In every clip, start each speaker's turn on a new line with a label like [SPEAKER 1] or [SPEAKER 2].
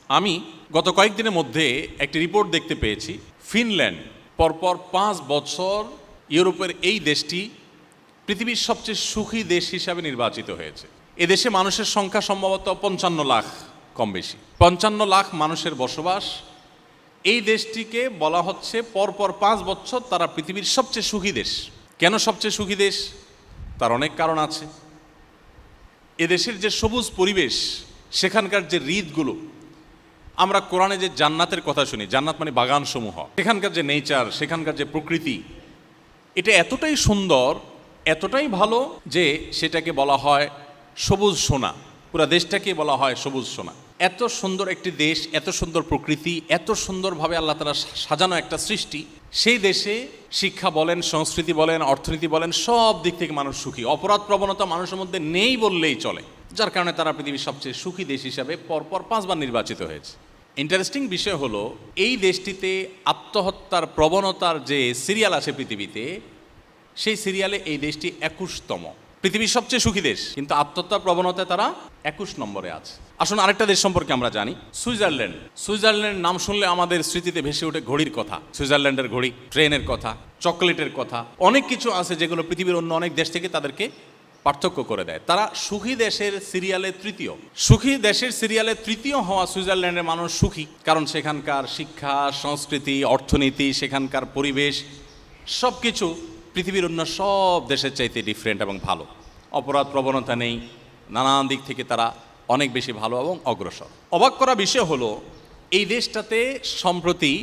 [SPEAKER 1] আমি গত কয়েকদিনের মধ্যে একটি রিপোর্ট দেখতে পেয়েছি, ফিনল্যান্ড পরপর 5 বছর ইউরোপের এই দেশটি পৃথিবীর সবচেয়ে সুখী দেশ হিসাবে নির্বাচিত হয়েছে। এদেশে মানুষের সংখ্যা সম্ভবত 55 লাখ, কম বেশি 55 লাখ মানুষের বসবাস। এই দেশটিকে বলা হচ্ছে পরপর 5 বছর তারা পৃথিবীর সবচেয়ে সুখী দেশ। কেন সবচেয়ে সুখী দেশ? তার অনেক কারণ আছে। এদেশের যে সবুজ পরিবেশ, সেখানকার যে হ্রদগুলো, আমরা কোরআনে যে জান্নাতের কথা শুনি, জান্নাত মানে বাগানসমূহ, সেখানকার যে নেচার, সেখানকার যে প্রকৃতি, এটা এতটাই সুন্দর, এতটাই ভালো যে সেটাকে বলা হয় সবুজ সোনা। পুরো দেশটাকে বলা হয় সবুজ সোনা। এত সুন্দর একটি দেশ, এত সুন্দর প্রকৃতি, এত সুন্দরভাবে আল্লাহ তাআলা সাজানো একটা সৃষ্টি, সেই দেশে শিক্ষা বলেন, সংস্কৃতি বলেন, অর্থনীতি বলেন, সব দিক থেকে মানুষ সুখী। অপরাধ প্রবণতা মানুষের মধ্যে নেই বললেই চলে, যার কারণে তারা পৃথিবীর সবচেয়ে সুখী দেশ হিসাবে পরপর 5 বার নির্বাচিত হয়েছে। ইন্টারেস্টিং বিষয় হলো, এই দেশটিতে আত্মহত্যার প্রবণতার যে সিরিয়াল আছে পৃথিবীতে, সেই সিরিয়ালে এই দেশটি 21তম। পৃথিবীর সবচেয়ে সুখী দেশ, কিন্তু আত্মহত্যা প্রবণতায় তারা 21 নম্বরে আছে। আসুন আরেকটা দেশ সম্পর্কে আমরা জানি, সুইজারল্যান্ড। সুইজারল্যান্ড নাম শুনলে আমাদের স্মৃতিতে ভেসে ওঠে ঘড়ির কথা, সুইজারল্যান্ডের ঘড়ি, ট্রেনের কথা, চকোলেটের কথা, অনেক কিছু আছে যেগুলো পৃথিবীর অন্য অনেক দেশ থেকে তাদেরকে পার্থক্য করে দেয়। তারা সুখী দেশের সিরিয়ালে তৃতীয়। সুখী দেশের সিরিয়ালে তৃতীয় হওয়া সুইজারল্যান্ডের মানুষ সুখী, কারণ সেখানকার শিক্ষা, সংস্কৃতি, অর্থনীতি, সেখানকার পরিবেশ, সব কিছু পৃথিবীর অন্য সব দেশের চাইতে ডিফারেন্ট এবং ভালো। অপরাধ প্রবণতা নেই, নানান দিক থেকে তারা অনেক বেশি ভালো এবং অগ্রসর। অবাক করা বিষয় হলো, এই দেশটাতে সম্প্রতি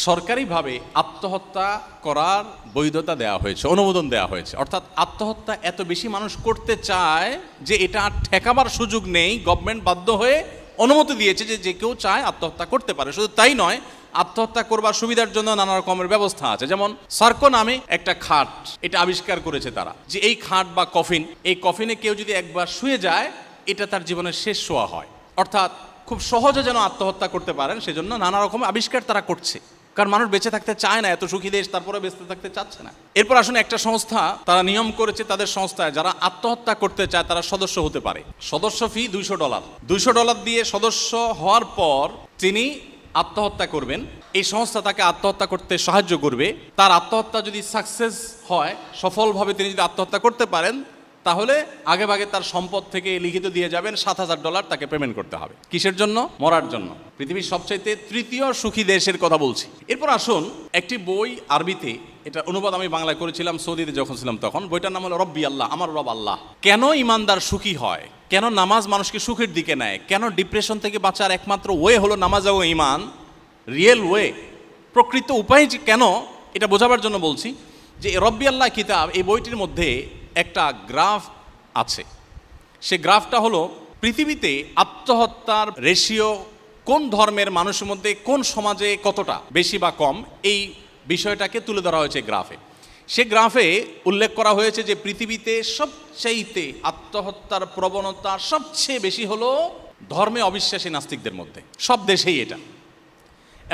[SPEAKER 1] সরকারিভাবে আত্মহত্যা করার বৈধতা দেওয়া হয়েছে, অনুমোদন দেওয়া হয়েছে। অর্থাৎ আত্মহত্যা এত বেশি মানুষ করতে চায় যে এটা আর ঠেকাবার সুযোগ নেই। গভর্নমেন্ট বাধ্য হয়ে অনুমতি দিয়েছে যে যে কেউ চায় আত্মহত্যা করতে পারে। শুধু তাই নয়, আত্মহত্যা করবার সুবিধার জন্য নানা রকমের ব্যবস্থা আছে। যেমন সার্কো নামে একটা খাট, এটা আবিষ্কার করেছে তারা, যে এই খাট বা কফিন, এই কফিনে কেউ যদি একবার শুয়ে যায়, এটা তার জীবনের শেষ শোয়া হয়। অর্থাৎ খুব সহজে যেন আত্মহত্যা করতে পারেন, সেজন্য নানা রকম আবিষ্কার তারা করছে। কারণ মানুষ বেঁচে থাকতে চায় না, এত সুখী দেশ, তারপরে বেঁচে থাকতে চাচ্ছে না। এরপর আসুন, একটা সংস্থা তারা নিয়ম করেছে, তাদের সংস্থায় যারা আত্মহত্যা করতে চায় তারা সদস্য হতে পারে। সদস্য ফি $200। $200 দিয়ে সদস্য হওয়ার পর তিনি আত্মহত্যা করবেন। এই সংস্থা তাকে আত্মহত্যা করতে সাহায্য করবে। তার আত্মহত্যা যদি সাকসেস হয়, সফলভাবে তিনি যদি আত্মহত্যা করতে পারেন, তাহলে আগেভাগে তার সম্পদ থেকে লিখিত দিয়ে যাবেন, $7,000 তাকে পেমেন্ট করতে হবে। কিসের জন্য? মরার জন্য। পৃথিবীর সবচাইতে তৃতীয় সুখী দেশের কথা বলছি। এরপর আসুন, একটি বই আরবিতে, এটা অনুবাদ আমি বাংলায় করেছিলাম সৌদিতে যখন ছিলাম তখন। বইটার নাম হলো রব্বি আল্লাহ, আমার রব আল্লাহ। কেন ইমানদার সুখী হয়, কেন নামাজ মানুষকে সুখের দিকে নেয়, কেন ডিপ্রেশন থেকে বাঁচার একমাত্র ওয়ে হলো নামাজ ও ইমান, রিয়েল ওয়ে, প্রকৃত উপায় যে কেন, এটা বোঝাবার জন্য বলছি যে রব্বি আল্লাহ কিতাব, এই বইটির মধ্যে একটা গ্রাফ আছে। সে গ্রাফটা হলো পৃথিবীতে আত্মহত্যার রেশিও কোন ধর্মের মানুষের মধ্যে, কোন সমাজে কতটা বেশি বা কম, এই বিষয়টাকে তুলে ধরা হয়েছে গ্রাফে। সে গ্রাফে উল্লেখ করা হয়েছে যে পৃথিবীতে সবচাইতে আত্মহত্যার প্রবণতা সবচেয়ে বেশি হলো ধর্মে অবিশ্বাসী নাস্তিকদের মধ্যে, সব দেশেই এটা।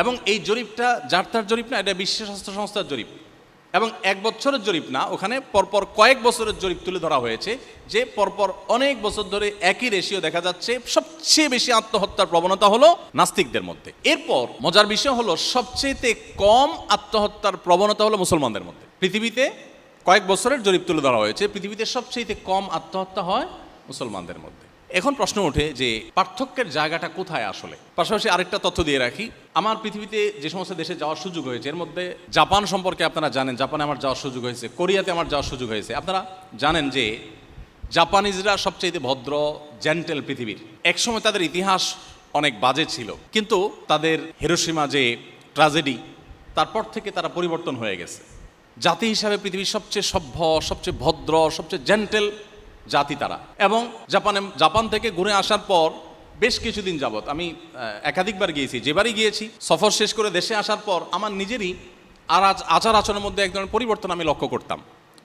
[SPEAKER 1] এবং এই জরিপটা যার তার জরিপ না, এটা বিশ্ব স্বাস্থ্য সংস্থার জরিপ, এবং 1 বছরের জরিপ না, ওখানে পরপর কয়েক বছরের জরিপ তুলে ধরা হয়েছে, যে পরপর অনেক বছর ধরে একই রেশিও দেখা যাচ্ছে। সবচেয়ে বেশি আত্মহত্যার প্রবণতা হলো নাস্তিকদের মধ্যে। এরপর মজার বিষয় হলো, সবচেয়ে কম আত্মহত্যার প্রবণতা হলো মুসলমানদের মধ্যে। পৃথিবীতে কয়েক বছরের জরিপ তুলে ধরা হয়েছে, পৃথিবীতে সবচেয়ে কম আত্মহত্যা হয় মুসলমানদের মধ্যে। এখন প্রশ্ন ওঠে যে পার্থক্যের জায়গাটা কোথায় আসলে। পাশাপাশি আরেকটা তথ্য দিয়ে রাখি, আমার পৃথিবীতে যে সমস্ত দেশে যাওয়ার সুযোগ হয়েছে, এর মধ্যে জাপান সম্পর্কে আপনারা জানেন, জাপানে আমার যাওয়ার সুযোগ হয়েছে, কোরিয়াতে আমার যাওয়ার সুযোগ হয়েছে। আপনারা জানেন যে জাপানিজরা সবচেয়ে ভদ্র, জেন্টেল পৃথিবীর। একসময় তাদের ইতিহাস অনেক বাজে ছিল, কিন্তু তাদের হিরোশিমা যে ট্র্যাজেডি, তারপর থেকে তারা পরিবর্তন হয়ে গেছে। জাতি হিসাবে পৃথিবীর সবচেয়ে সভ্য, সবচেয়ে ভদ্র, সবচেয়ে জেন্টেল জাতি তারা। এবং জাপান থেকে ঘুরে আসার পর বেশ কিছুদিন যাবৎ আমি একাধিকবার গিয়েছি, যেবারই গিয়েছি সফর শেষ করে দেশে আসার পর আমার নিজেরই আচার আচরণের মধ্যে এক ধরনের পরিবর্তন আমি লক্ষ্য করতাম।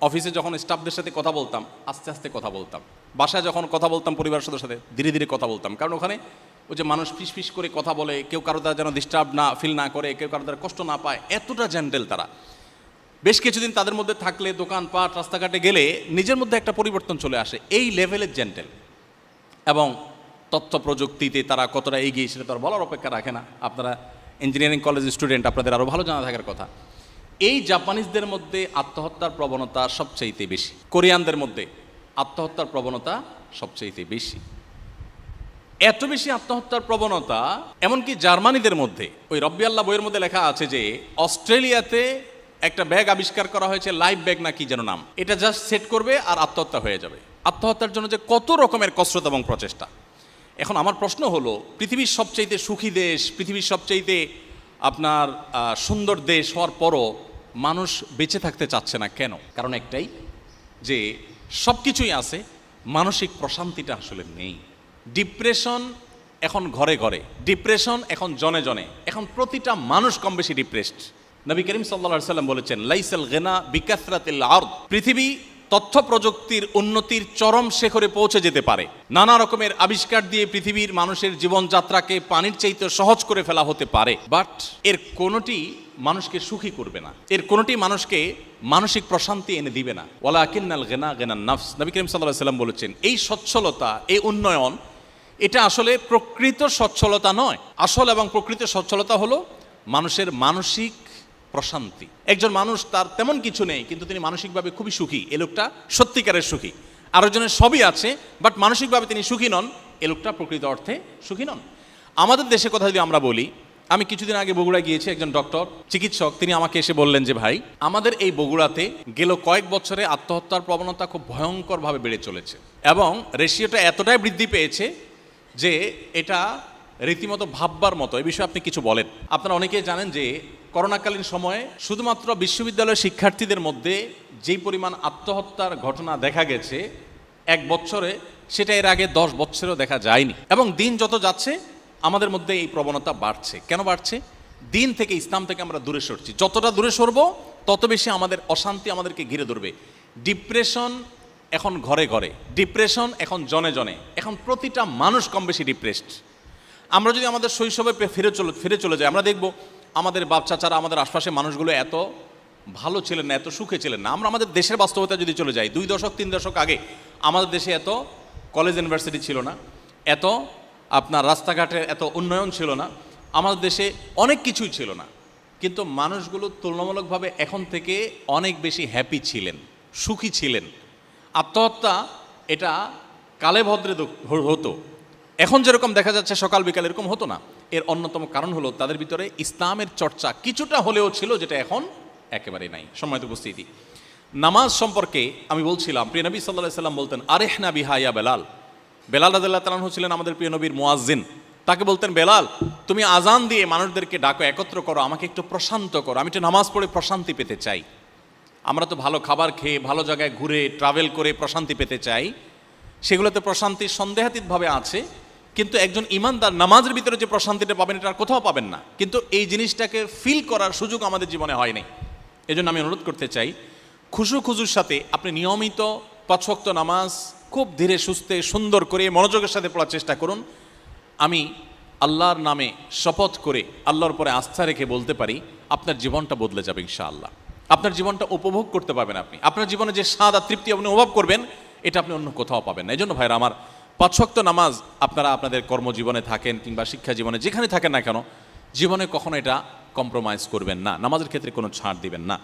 [SPEAKER 1] অফিসে যখন স্টাফদের সাথে কথা বলতাম, আস্তে আস্তে কথা বলতাম। বাসায় যখন কথা বলতাম পরিবারের সাথে ধীরে ধীরে কথা বলতাম। কারণ ওখানে ওই যে মানুষ ফিস ফিস করে কথা বলে, কেউ কারো দ্বারা যেন ডিস্টার্ব না ফিল না করে, কেউ কারো দ্বারা কষ্ট না পায়, এতটা জেন্টেল তারা। বেশ কিছুদিন তাদের মধ্যে থাকলে, দোকানপাট, রাস্তাঘাটে গেলে নিজের মধ্যে একটা পরিবর্তন চলে আসে, এই লেভেলের জেন্টেল। এবং তথ্য প্রযুক্তিতে তারা কতটা এগিয়ে সেটা তো আর বলার অপেক্ষা রাখে না। আপনারা ইঞ্জিনিয়ারিং কলেজের স্টুডেন্ট, আপনাদের আরও ভালো জানা থাকার কথা। এই জাপানিজদের মধ্যে আত্মহত্যার প্রবণতা সবচাইতে বেশি, কোরিয়ানদের মধ্যে আত্মহত্যার প্রবণতা সবচাইতে বেশি। এত বেশি আত্মহত্যার প্রবণতা এমনকি জার্মানিদের মধ্যে, ওই রব্বি আল্লাহ বইয়ের মধ্যে লেখা আছে যে অস্ট্রেলিয়াতে একটা ব্যাগ আবিষ্কার করা হয়েছে, লাইফ ব্যাগ না কি যেন নাম, এটা জাস্ট সেট করবে আর আত্মহত্যা হয়ে যাবে। আত্মহত্যার জন্য যে কত রকমের কসরত এবং প্রচেষ্টা। এখন আমার প্রশ্ন হলো, পৃথিবীর সবচাইতে সুখী দেশ, পৃথিবীর সবচাইতে আপনার সুন্দর দেশ হওয়ার পরও মানুষ বেঁচে থাকতে চাচ্ছে না কেন? কারণ একটাই, যে সব কিছুই আছে, মানসিক প্রশান্তিটা আসলে নেই। ডিপ্রেশন এখন ঘরে ঘরে, ডিপ্রেশন এখন জনে জনে, এখন প্রতিটা মানুষ কম বেশি ডিপ্রেসড। নবী করিম সাল্লাল্লাহু আলাইহি সাল্লাম বলেছেন, লাইসাল গিনা বিকাসরাতিল আরদ। পৃথিবী তথ্য প্রযুক্তির উন্নতির চরম শিখরে পৌঁছে যেতে পারে, নানা রকমের আবিষ্কার দিয়ে পৃথিবীর মানুষের জীবনযাত্রাকে পানির চাইতে সহজ করে ফেলা হতে পারে, বাট এর কোনোটি মানুষকে সুখী করবে না, এর কোনোটি মানুষকে মানসিক প্রশান্তি এনে দিবে না। ওয়ালাকিন্নাল গিনা গিনান নাফস। নবী করিম সাল্লাল্লাহু আলাইহি সাল্লাম বলেছেন, এই সচ্ছলতা, এই উন্নয়ন, এটা আসলে প্রকৃত সচ্ছলতা নয়। আসল এবং প্রকৃত সচ্ছলতা হলো মানুষের মানসিক প্রশান্তি। একজন মানুষ তার তেমন কিছু নেই কিন্তু তিনি মানসিকভাবে খুবই সুখী, এ লোকটা সত্যিকারের সুখী। আরেকজনের সবই আছে বাট মানসিকভাবে তিনি সুখী নন, এ লোকটা প্রকৃত অর্থে সুখী নন। আমাদের দেশের কথা যদি আমরা বলি, আমি কিছুদিন আগে বগুড়া গিয়েছি, একজন ডক্টর চিকিৎসক তিনি আমাকে এসে বললেন যে ভাই, আমাদের এই বগুড়াতে গেল কয়েক বছরে আত্মহত্যার প্রবণতা খুব ভয়ঙ্করভাবে বেড়ে চলেছে এবং রেশিওটা এতটাই বৃদ্ধি পেয়েছে যে এটা রীতিমতো ভাববার মতো। এই বিষয়ে আপনি কিছু বলেন। আপনারা অনেকেই জানেন যে করোনাকালীন সময়ে শুধুমাত্র বিশ্ববিদ্যালয়ের শিক্ষার্থীদের মধ্যে যেই পরিমাণ আত্মহত্যার ঘটনা দেখা গেছে এক বছরে, সেটা এর আগে 10 বছরেও দেখা যায়নি। এবং দিন যত যাচ্ছে আমাদের মধ্যে এই প্রবণতা বাড়ছে। কেন বাড়ছে? দিন থেকে, ইসলাম থেকে আমরা দূরে সরছি। যতটা দূরে সরবো তত বেশি আমাদের অশান্তি আমাদেরকে ঘিরে ধরবে। ডিপ্রেশন এখন ঘরে ঘরে, ডিপ্রেশন এখন জনে জনে, এখন প্রতিটা মানুষ কম বেশি ডিপ্রেসড। আমরা যদি আমাদের শৈশবে ফিরে চলে যাই, আমরা দেখব আমাদের বাপ চাচারা, আমাদের আশপাশের মানুষগুলো এত ভালো ছিলেন না, এত সুখে ছিলেন না। আমরা আমাদের দেশের বাস্তবতা যদি চলে যাই, 2 দশক 3 দশক আগে আমাদের দেশে এত কলেজ ইউনিভার্সিটি ছিল না, এত আপনার রাস্তাঘাটের এত উন্নয়ন ছিল না, আমাদের দেশে অনেক কিছুই ছিল না, কিন্তু মানুষগুলো তুলনামূলকভাবে এখন থেকে অনেক বেশি হ্যাপি ছিলেন, সুখী ছিলেন। আত্মহত্যা এটা কালে ভদ্রে হতো, এখন যেরকম দেখা যাচ্ছে সকাল বিকাল এরকম হতো না। এর অন্যতম কারণ হলো তাদের ভিতরে ইসলামের চর্চা কিছুটা হলেও ছিল, যেটা এখন একেবারে নাই। সম্মানিত উপস্থিতি, নামাজ সম্পর্কে আমি বলছিলাম, প্রিয় নবী সাল্লাল্লাহু আলাইহি সাল্লাম বলতেন, আরেহনা বিহা ইয়া বেলাল। বেলাল রাদিয়াল্লাহু তাআলা আনহু ছিলেন আমাদের প্রিয় নবীর মুয়াজ্জিন। তাকে বলতেন, বেলাল তুমি আজান দিয়ে মানুষদেরকে ডাকো, একত্র করো, আমাকে একটু প্রশান্ত করো, আমি একটু নামাজ পড়ে প্রশান্তি পেতে চাই। আমরা তো ভালো খাবার খেয়ে, ভালো জায়গায় ঘুরে ট্রাভেল করে প্রশান্তি পেতে চাই, সেগুলোতে প্রশান্তি সন্দেহাতীতভাবে আছে, কিন্তু একজন ইমানদার নামাজের ভিতরে যে প্রশান্তিটা পাবেন এটা আর কোথাও পাবেন না। কিন্তু এই জিনিসটাকে ফিল করার সুযোগ আমাদের জীবনে হয়নি। এজন্য আমি অনুরোধ করতে চাই, খুজুর সাথে আপনি নিয়মিত 5 ওয়াক্ত নামাজ খুব ধীরে সুস্থে সুন্দর করে মনোযোগের সাথে পড়ার চেষ্টা করুন। আমি আল্লাহর নামে শপথ করে, আল্লাহর উপরে আস্থা রেখে বলতে পারি, আপনার জীবনটা বদলে যাবে ইনশাআল্লাহ। আপনার জীবনটা উপভোগ করতে পারবেন আপনি। আপনার জীবনে যে স্বাদ আর তৃপ্তি আপনি অনুভব করবেন, এটা আপনি অন্য কোথাও পাবেন না। এই জন্য ভাইরা আমার, 5 ওয়াক্ত নামাজ আপনারা আপনাদের কর্মজীবনে থাকেন কিংবা শিক্ষা জীবনে যেখানে থাকেন না কেন, জীবনে কখনো এটা কম্প্রোমাইজ করবেন না, নামাজের ক্ষেত্রে কোনো ছাড় দিবেন না।